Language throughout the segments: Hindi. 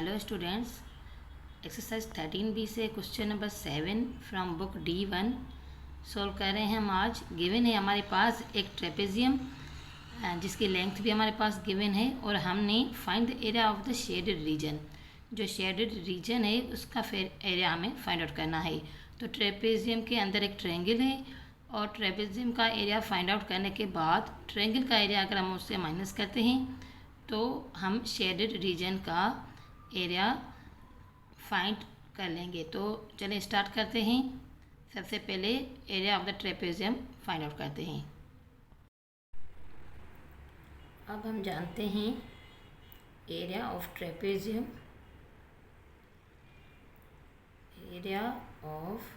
हेलो स्टूडेंट्स, एक्सरसाइज 13B से question number 7 from book D1 solve कर रहे हैं हम आज। गिवन है हमारे पास एक ट्रेपेजियम जिसकी लेंथ भी हमारे पास गिवन है और हमने find the area of the shaded region, जो शेडेड रीजन है उसका फिर एरिया हमें फाइंड आउट करना है। तो ट्रेपेजियम के अंदर एक ट्रायंगल है और ट्रेपेजियम का एरिया फाइंड आउट करने के बाद ट्रायंगल का एरिया अगर हम उससे माइनस करते हैं तो हम शेडेड रीजन का एरिया फाइंड कर लेंगे। तो चलिए स्टार्ट करते हैं। सबसे पहले area of the trapezium find out करते हैं। अब हम जानते हैं area of trapezium. Area of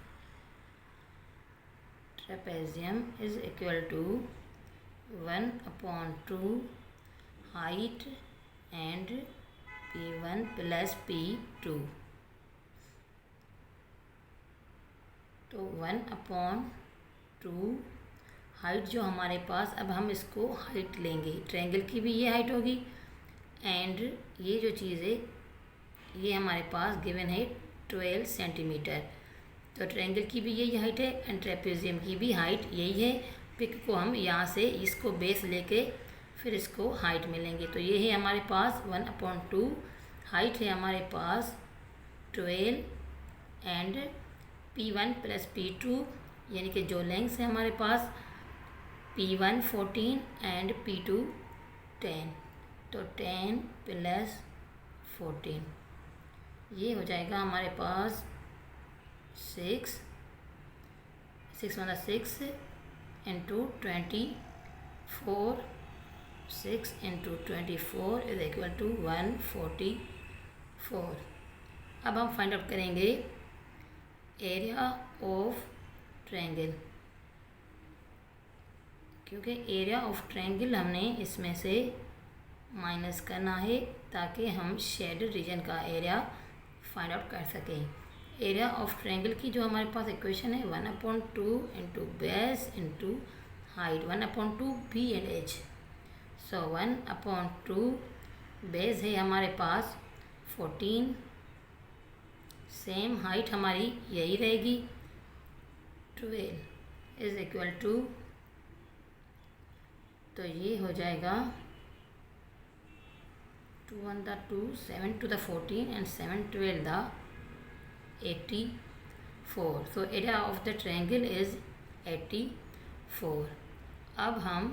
trapezium is equal to 1/2 height and P1 plus P2। तो 1/2 हाइट जो हमारे पास, अब हम इसको हाइट लेंगे, ट्रायंगल की भी ये हाइट होगी एंड ये जो चीज़ है ये हमारे पास गिवन है 12 सेंटीमीटर। तो ट्रायंगल की भी यही हाइट है एंड ट्रेपेजियम की भी हाइट यही है। पिक को हम यहाँ से इसको बेस लेके फिर इसको हाइट में लेंगे। तो ये है हमारे पास 1/2 हाइट है हमारे पास 12 एंड P1 प्लस P2 यानी कि जो लेंथ है हमारे पास P1 14 एंड P2 10। तो 10 प्लस 14 ये हो जाएगा हमारे पास 6 मतलब 6 into 24 6 into 24 is equal to 144। अब हम फाइंड आउट करेंगे एरिया ऑफ ट्रायंगल, क्योंकि एरिया ऑफ ट्रायंगल हमने इसमें से माइनस करना है ताकि हम शेडेड रीजन का एरिया फाइंड आउट कर सकें। एरिया ऑफ ट्रायंगल की जो हमारे पास इक्वेशन है 1/2 into base into height 1/2 B and H. So 1/2 base है हमारे पास 14, सेम हाइट हमारी यही रहेगी 12 इज इक्वल टू, तो ये हो जाएगा 2 1 the 2 7 to the 14 and 7 12 the 84। so area of the triangle is 84। अब हम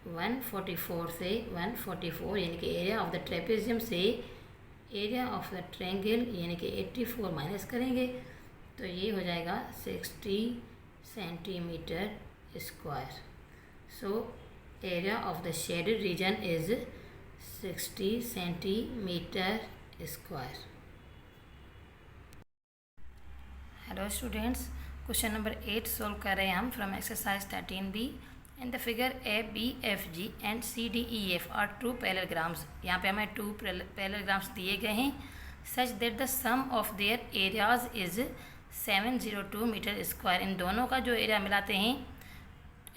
144 से 144 यानी कि एरिया ऑफ द ट्रेपेजियम से एरिया ऑफ द ट्रायंगल यानी कि 84 माइनस करेंगे तो ये हो जाएगा 60 centimetre square. So area of the shaded region is 60 centimetre square. Hello students, question number 8 solve कर रहे हैं हम from exercise 13B। In the figure A, B, F, G and C, D, E, F are two parallelograms। यहाँ पे हमें 2 parallelograms दिए गए हैं such that the sum of their areas is 702 metre square. इन दोनों का जो एरिया मिलाते हैं,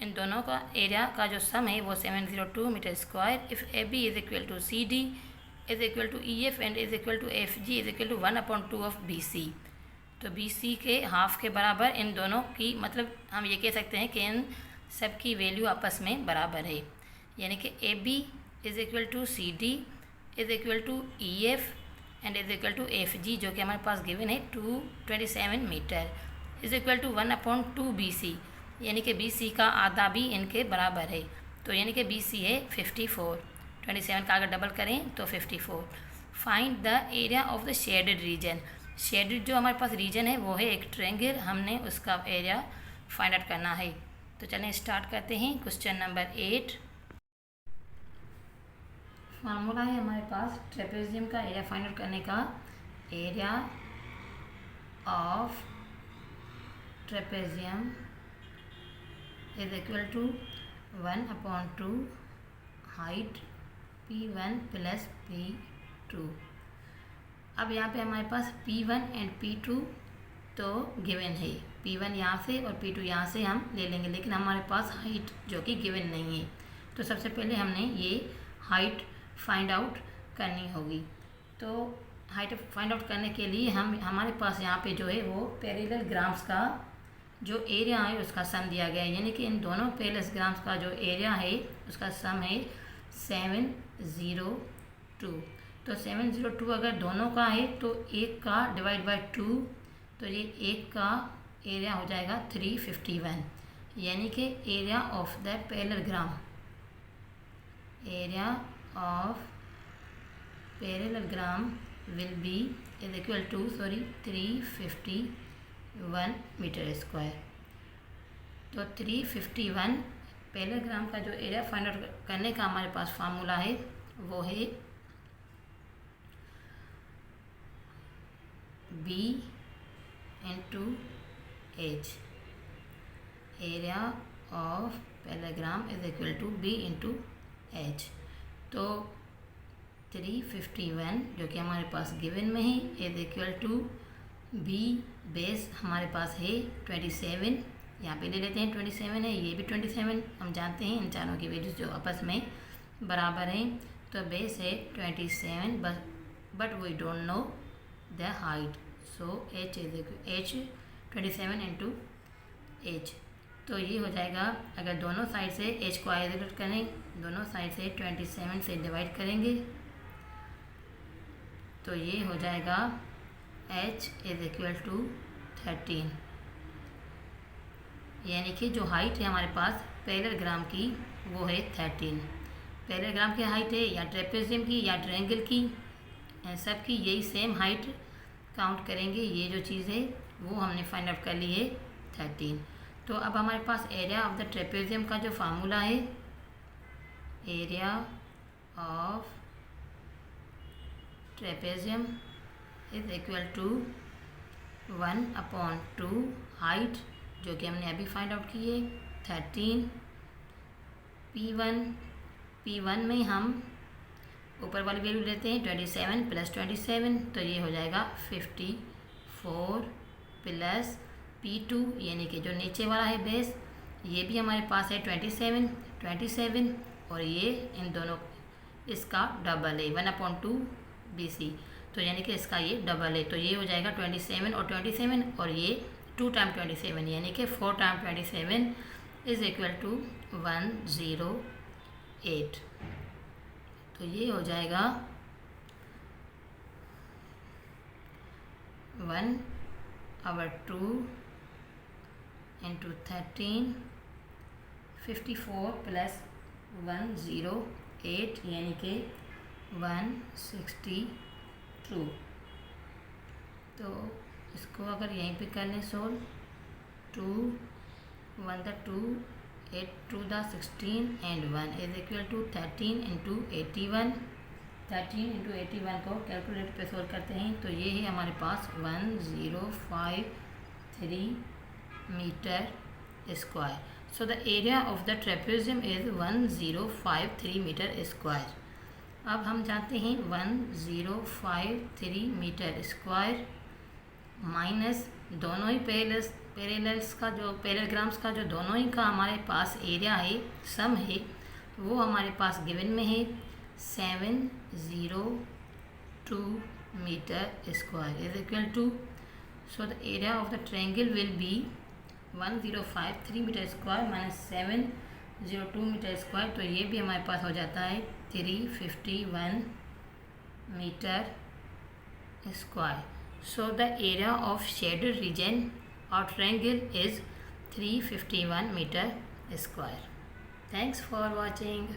इन दोनों का एरिया का जो सम है वो 702 metre square. If A B is equal to C D is equal to E F and is equal to F G is equal to 1/2 of B C. तो बी सी के हाफ के बराबर इन दोनों की, मतलब हम ये कह सकते हैं कि इन सब की वैल्यू आपस में बराबर है, यानी कि A B is equal to C D is equal to E F and is equal to F G, जो कि हमारे पास गिवन है 227 metre is equal to 1/2 B C, यानी कि बी सी का आधा भी इनके बराबर है। तो यानी कि बी सी है 54, 27 का अगर डबल करें तो 54। Find the area of the shaded region. Shaded जो हमारे पास रीजन है वो है एक ट्रायंगल, हमने उसका एरिया फाइंड आउट करना है। तो चलें स्टार्ट करते हैं। क्वेश्चन नंबर 8 फार्मूला है हमारे पास ट्रेपेजियम का एरिया फाइंड आउट करने का। Area of trapezium is equal to 1/2 height P1 plus P2। अब यहाँ पे हमारे पास P1 एंड P2 तो गिवन है, P1 यहाँ से और P2 यहाँ से हम ले लेंगे, लेकिन हमारे पास हाइट जो कि गिवन नहीं है। तो सबसे पहले हमने ये हाइट फाइंड आउट करनी होगी। तो हाइट फाइंड आउट करने के लिए हमारे पास यहाँ पे जो है वो पैरेलल ग्राम्स का जो एरिया है उसका सम दिया गया है, यानी कि इन दोनों पैरेलल ग्राम्स का जो एरिया है उसका सम है 702। तो 702 अगर दोनों का है तो एक का डिवाइड बाय 2, तो ये एक का एरिया हो जाएगा 351, यानी कि area of the parallelogram, area of parallelogram will be is equal to 351 metre square. तो 351 पैरेललोग्राम का जो एरिया फाइंड आउट करने का हमारे पास फार्मूला है वो है B into H, area of parallelogram is equal to B into H। तो 351 जो कि हमारे पास गिवन में है is equal to B base हमारे पास है 27, यहाँ पे ले लेते हैं 27 है, ये भी 27, हम जानते हैं इन चारों की वैल्यूज जो आपस में बराबर हैं। तो बेस है 27 but we don't know the height, so H is H 27 into H। तो ये हो जाएगा, अगर दोनों साइड से H को आइसोलेट करें, दोनों साइड से 27 से डिवाइड करेंगे तो ये हो जाएगा H इज इक्वल टू 13, यानी कि जो हाइट है हमारे पास पैरेललोग्राम की वो है 13। पैरेललोग्राम की हाइट है या ट्रेपेजियम की या ट्रायंगल की, सब की यही सेम हाइट काउंट करेंगे। ये जो चीज़ है वो हमने फाइंड आउट कर ली है 13। तो अब हमारे पास एरिया ऑफ द ट्रेपेजियम का जो फार्मूला है, area of trapezium is equal to 1/2 height जो कि हमने अभी फाइंड आउट की है 13, P1 में हम ऊपर वाली वैल्यू लेते हैं 27 प्लस 27, तो ये हो जाएगा 54 प्लस P2 यानी कि जो नीचे वाला है बेस, ये भी हमारे पास है 27 और ये इन दोनों इसका डबल है 1/2 BC, तो यानी कि इसका ये डबल है, तो ये हो जाएगा 27 और 27 और ये 2 टाइम 27 यानी कि 4 टाइम 27 इज इक्वल टू 108। तो ये हो जाएगा 1/2 इंटू 13 54 प्लस 108 यानी कि 162। तो इसको अगर यहीं पे कर लें solve, 2 1 the 2 8 2 the 16 and 1 is equal to 13 into 81। 13 into 81 को कैलकुलेटर पे सोल्व करते हैं तो ये है हमारे पास 1053 metre square. So the area of the trapezium is 1053 metre square. अब हम जानते हैं 1053 मीटर स्क्वायर माइनस दोनों ही पैरेलल्स का जो पैरेललोग्राम्स का जो दोनों ही का हमारे पास एरिया है सम है वो हमारे पास गिवन में है 702 metre square is equal to, so the area of the triangle will be 1053 metre square minus 702 metre square, तो ये भी हमारे पास हो जाता है 351 metre square. So the area of shaded region or triangle is 351 meter square. Thanks for watching.